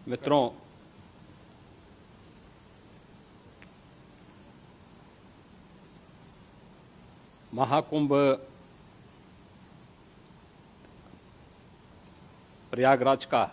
मित्रों, महाकुंभ प्रयागराज का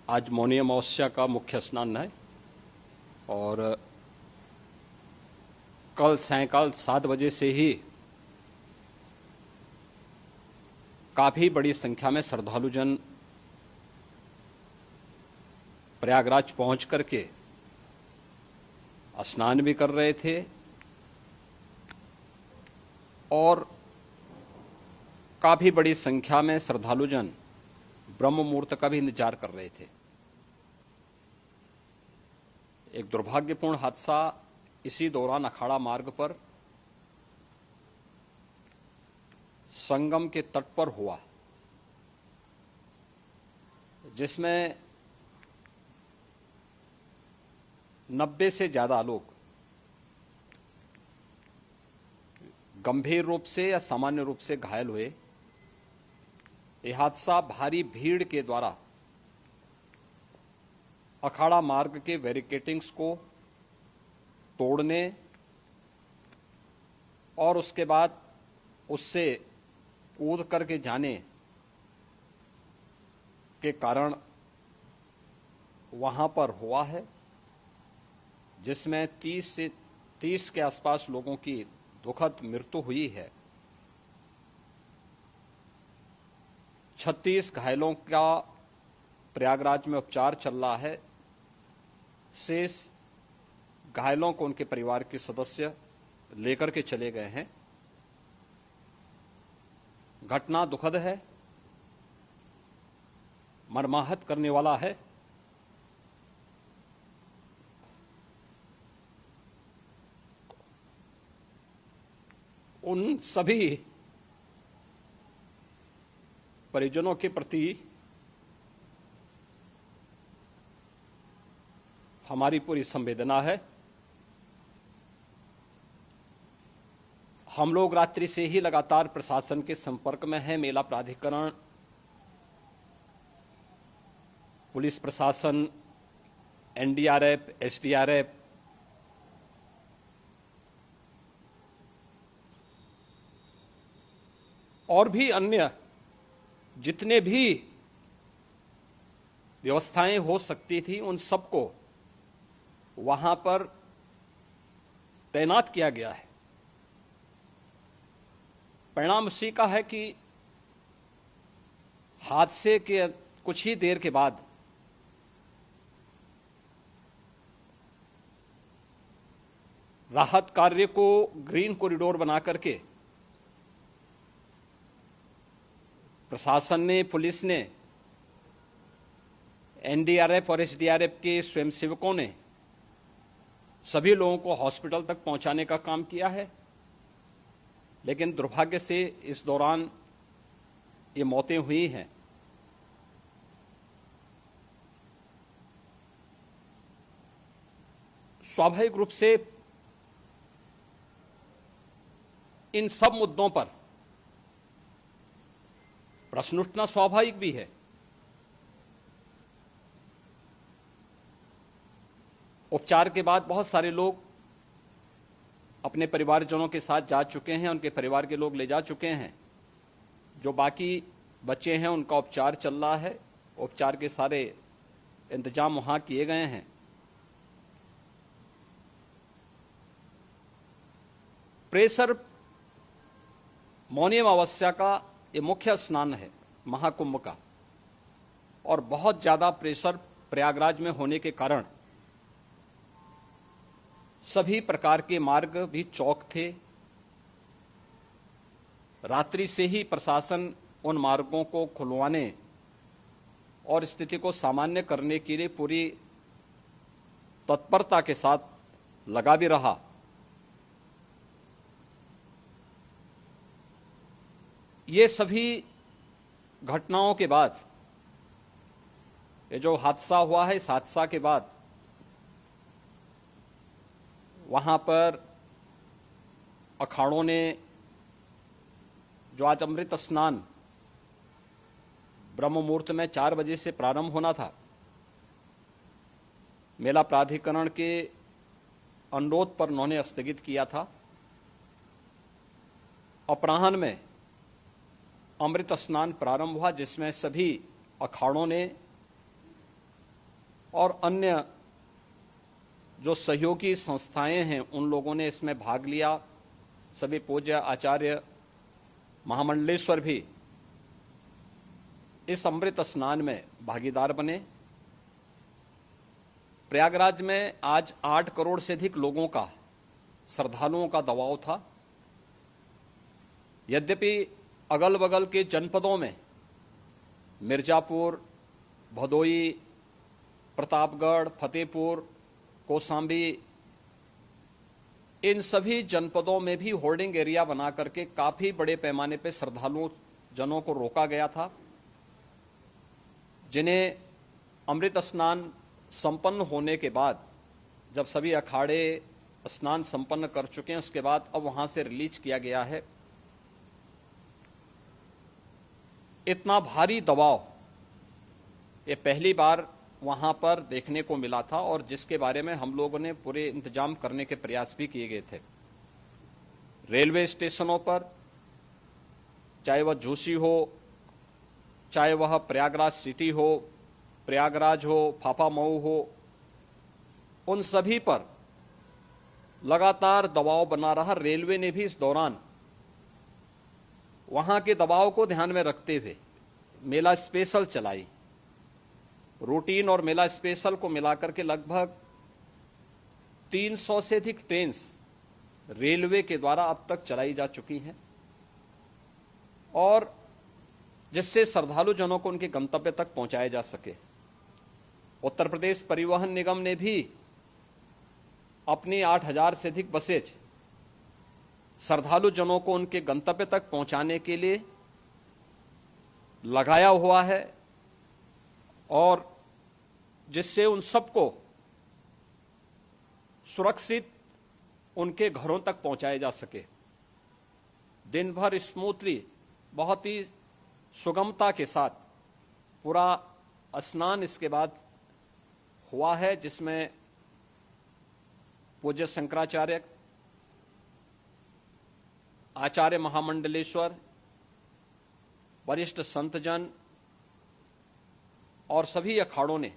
आज मौनी अमावस्या का मुख्य स्नान है और कल सायंकाल 7 बजे से ही काफी बड़ी संख्या में श्रद्धालुजन प्रयागराज पहुंच करके स्नान भी कर रहे थे और काफी बड़ी संख्या में श्रद्धालुजन ब्रह्म मुहूर्त का भी इंतजार कर रहे थे। एक दुर्भाग्यपूर्ण हादसा इसी दौरान अखाड़ा मार्ग पर संगम के तट पर हुआ, जिसमें 90 से ज्यादा लोग गंभीर रूप से या सामान्य रूप से घायल हुए। यह हादसा भारी भीड़ के द्वारा अखाड़ा मार्ग के बैरिकेडिंग्स को तोड़ने और उसके बाद उससे कूद करके जाने के कारण वहां पर हुआ है, जिसमें 30 के आसपास लोगों की दुखद मृत्यु हुई है। 36 घायलों का प्रयागराज में उपचार चल रहा है। शेष घायलों को उनके परिवार के सदस्य लेकर के चले गए हैं। घटना दुखद है, मर्माहत करने वाला है। उन सभी परिजनों के प्रति हमारी पूरी संवेदना है। हम लोग रात्रि से ही लगातार प्रशासन के संपर्क में हैं। मेला प्राधिकरण, पुलिस प्रशासन, एनडीआरएफ, एसडीआरएफ, और भी अन्य जितने भी व्यवस्थाएं हो सकती थी उन सबको वहां पर तैनात किया गया है। परिणाम उसी का है कि हादसे के कुछ ही देर के बाद राहत कार्य को ग्रीन कॉरिडोर बना करके प्रशासन ने, पुलिस ने, एनडीआरएफ और एसडीआरएफ के स्वयंसेवकों ने सभी लोगों को हॉस्पिटल तक पहुंचाने का काम किया है। लेकिन दुर्भाग्य से इस दौरान ये मौतें हुई हैं। स्वाभाविक रूप से इन सब मुद्दों पर प्रश्न उठना स्वाभाविक भी है। उपचार के बाद बहुत सारे लोग अपने परिवारजनों के साथ जा चुके हैं, उनके परिवार के लोग ले जा चुके हैं। जो बाकी बच्चे हैं उनका उपचार चल रहा है। उपचार के सारे इंतजाम वहां किए गए हैं। प्रेशर मौनी अमावस्या का ये मुख्य स्नान है महाकुंभ का, और बहुत ज्यादा प्रेशर प्रयागराज में होने के कारण सभी प्रकार के मार्ग भी चौक थे। रात्रि से ही प्रशासन उन मार्गों को खुलवाने और स्थिति को सामान्य करने के लिए पूरी तत्परता के साथ लगा भी रहा। ये सभी घटनाओं के बाद, ये जो हादसा हुआ है, इस हादसा के बाद वहां पर अखाड़ों ने जो आज अमृत स्नान ब्रह्म मुहूर्त में 4 बजे से प्रारंभ होना था। मेला प्राधिकरण के अनुरोध पर उन्होंने स्थगित किया था। अपराह्न में अमृत स्नान प्रारंभ हुआ, जिसमें सभी अखाड़ों ने और अन्य जो सहयोगी संस्थाएं हैं उन लोगों ने इसमें भाग लिया। सभी पूज्य आचार्य महामंडलेश्वर भी इस अमृत स्नान में भागीदार बने। प्रयागराज में आज 8 करोड़ से अधिक लोगों का, श्रद्धालुओं का दबाव था। यद्यपि अगल बगल के जनपदों में मिर्जापुर, भदोई, प्रतापगढ़, फतेहपुर, कौशाम्बी, इन सभी जनपदों में भी होर्डिंग एरिया बना करके काफी बड़े पैमाने पर श्रद्धालुओं जनों को रोका गया था, जिन्हें अमृत स्नान संपन्न होने के बाद, जब सभी अखाड़े स्नान संपन्न कर चुके हैं, उसके बाद अब वहां से रिलीज किया गया है। इतना भारी दबाव ये पहली बार वहां पर देखने को मिला था, और जिसके बारे में हम लोगों ने पूरे इंतजाम करने के प्रयास भी किए गए थे। रेलवे स्टेशनों पर, चाहे वह झूसी हो, चाहे वह प्रयागराज सिटी हो, प्रयागराज हो, फाफामऊ हो, उन सभी पर लगातार दबाव बना रहा। रेलवे ने भी इस दौरान वहां के दबाव को ध्यान में रखते हुए मेला स्पेशल चलाई। रूटीन और मेला स्पेशल को मिलाकर के लगभग 300 से अधिक ट्रेन रेलवे के द्वारा अब तक चलाई जा चुकी हैं, और जिससे श्रद्धालु जनों को उनके गंतव्य तक पहुंचाया जा सके। उत्तर प्रदेश परिवहन निगम ने भी अपनी 8000 से अधिक बसेज श्रद्धालु जनों को उनके गंतव्य तक पहुंचाने के लिए लगाया हुआ है, और जिससे उन सबको सुरक्षित उनके घरों तक पहुंचाया जा सके। दिन भर स्मूथली, बहुत ही सुगमता के साथ पूरा स्नान इसके बाद हुआ है, जिसमें पूज्य शंकराचार्य, आचार्य महामंडलेश्वर, वरिष्ठ संतजन और सभी अखाड़ों ने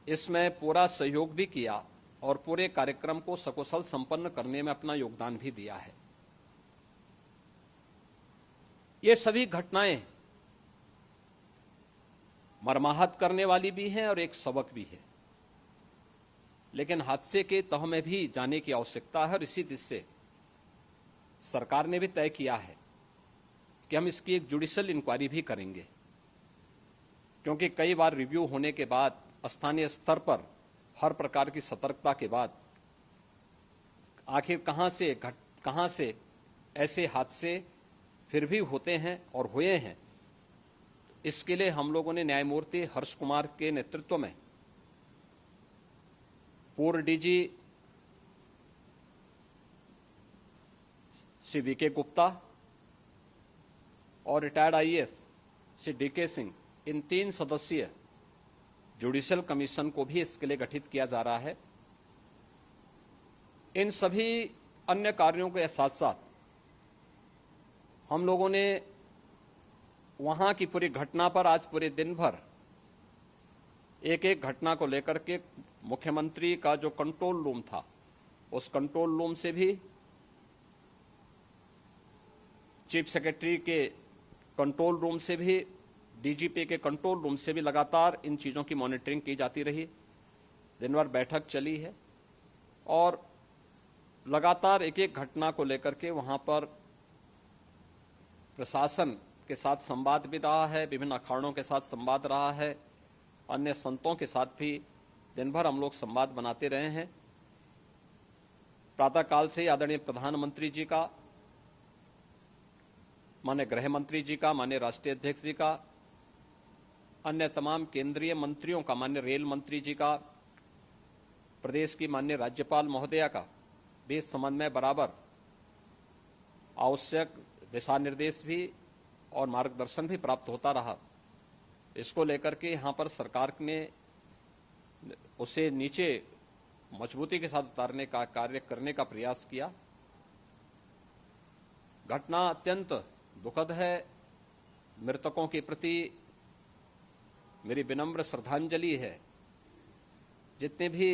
इसमें पूरा सहयोग भी किया और पूरे कार्यक्रम को सकुशल संपन्न करने में अपना योगदान भी दिया है। ये सभी घटनाएं मर्माहत करने वाली भी हैं और एक सबक भी है, लेकिन हादसे के तह में भी जाने की आवश्यकता है। और इसी दिशा से सरकार ने भी तय किया है कि हम इसकी एक जुडिशियल इंक्वायरी भी करेंगे, क्योंकि कई बार रिव्यू होने के बाद स्थानीय स्तर पर हर प्रकार की सतर्कता के बाद आखिर कहां से ऐसे हादसे फिर भी होते हैं और हुए हैं। इसके लिए हम लोगों ने न्यायमूर्ति हर्ष कुमार के नेतृत्व में पूर्व डीजी श्री वीके गुप्ता और retired IAS Shri DK Singh, इन 3 सदस्यीय जुडिशियल कमीशन को भी इसके लिए गठित किया जा रहा है। इन सभी अन्य कार्यों के साथ साथ हम लोगों ने वहां की पूरी घटना पर आज पूरे दिन भर एक एक घटना को लेकर के मुख्यमंत्री का जो कंट्रोल रूम था, उस कंट्रोल रूम से भी, चीफ सेक्रेटरी के कंट्रोल रूम से भी, डीजीपी के कंट्रोल रूम से भी लगातार इन चीज़ों की मॉनिटरिंग की जाती रही। दिन भर बैठक चली है और लगातार एक एक घटना को लेकर के वहां पर प्रशासन के साथ संवाद भी रहा है, विभिन्न अखाड़ों के साथ संवाद रहा है, अन्य संतों के साथ भी दिन भर हम लोग संवाद बनाते रहे हैं। प्रातःकाल से आदरणीय प्रधानमंत्री जी का, माननीय गृह मंत्री जी का, माननीय राष्ट्रीय अध्यक्ष जी का, अन्य तमाम केंद्रीय मंत्रियों का, माननीय रेल मंत्री जी का, प्रदेश की माननीय राज्यपाल महोदया का भी इस संबंध में बराबर आवश्यक दिशा निर्देश भी और मार्गदर्शन भी प्राप्त होता रहा। इसको लेकर के यहाँ पर सरकार ने उसे नीचे मजबूती के साथ उतारने का कार्य करने का प्रयास किया। घटना अत्यंत दुखद है। मृतकों के प्रति मेरी विनम्र श्रद्धांजलि है। जितने भी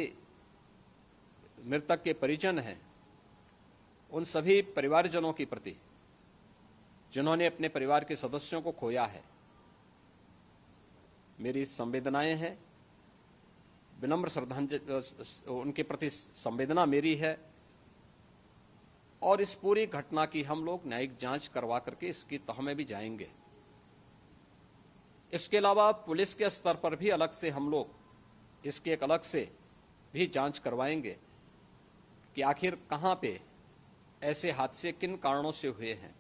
मृतक के परिजन हैं, उन सभी परिवारजनों के प्रति जिन्होंने अपने परिवार के सदस्यों को खोया है, मेरी संवेदनाएं हैं। विनम्र श्रद्धांजलि उनके प्रति संवेदना मेरी है। और इस पूरी घटना की हम लोग न्यायिक जांच करवा करके इसकी तह में भी जाएंगे। इसके अलावा पुलिस के स्तर पर भी अलग से हम लोग इसकी एक अलग से भी जांच करवाएंगे कि आखिर कहां पे ऐसे हादसे किन कारणों से हुए हैं,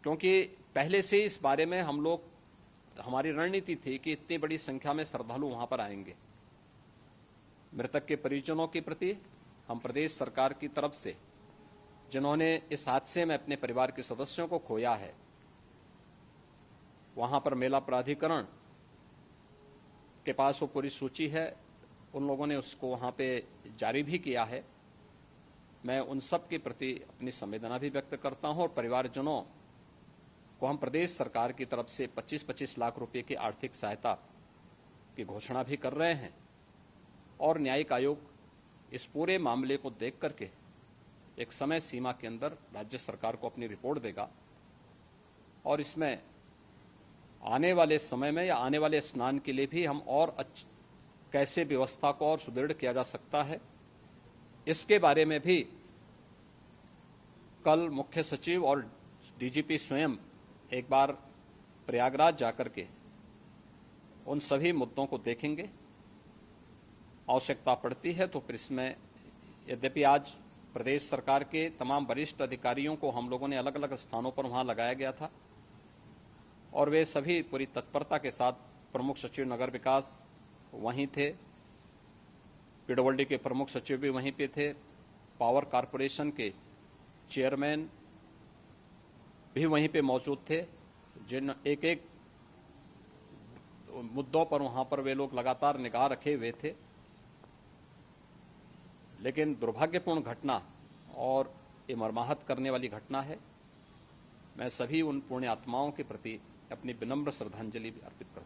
क्योंकि पहले से इस बारे में हम लोग हमारी रणनीति थी कि इतनी बड़ी संख्या में श्रद्धालु वहां पर आएंगे। मृतक के परिजनों के प्रति हम प्रदेश सरकार की तरफ से, जिन्होंने इस हादसे में अपने परिवार के सदस्यों को खोया है, वहां पर मेला प्राधिकरण के पास वो पूरी सूची है, उन लोगों ने उसको वहां पे जारी भी किया है। मैं उन सब के प्रति अपनी संवेदना भी व्यक्त करता हूं और परिवारजनों को हम प्रदेश सरकार की तरफ से 25-25 लाख रुपए की आर्थिक सहायता की घोषणा भी कर रहे हैं। और न्यायिक आयोग इस पूरे मामले को देख करके एक समय सीमा के अंदर राज्य सरकार को अपनी रिपोर्ट देगा और इसमें आने वाले समय में या आने वाले स्नान के लिए भी हम और कैसे व्यवस्था को और सुदृढ़ किया जा सकता है, इसके बारे में भी कल मुख्य सचिव और डीजीपी स्वयं एक बार प्रयागराज जाकर के उन सभी मुद्दों को देखेंगे। आवश्यकता पड़ती है तो फिर इसमें, यद्यपि आज प्रदेश सरकार के तमाम वरिष्ठ अधिकारियों को हम लोगों ने अलग अलग स्थानों पर वहां लगाया गया था और वे सभी पूरी तत्परता के साथ, प्रमुख सचिव नगर विकास वहीं थे, पीडब्ल्यूडी के प्रमुख सचिव भी वहीं पे थे, पावर कारपोरेशन के चेयरमैन भी वहीं पे मौजूद थे, जिन एक एक मुद्दों पर वहां पर वे लोग लगातार निगाह रखे हुए थे। लेकिन दुर्भाग्यपूर्ण घटना और ये मर्माहत करने वाली घटना है। मैं सभी उन पुण्य आत्माओं के प्रति अपनी विनम्र श्रद्धांजलि भी अर्पित करता हूं।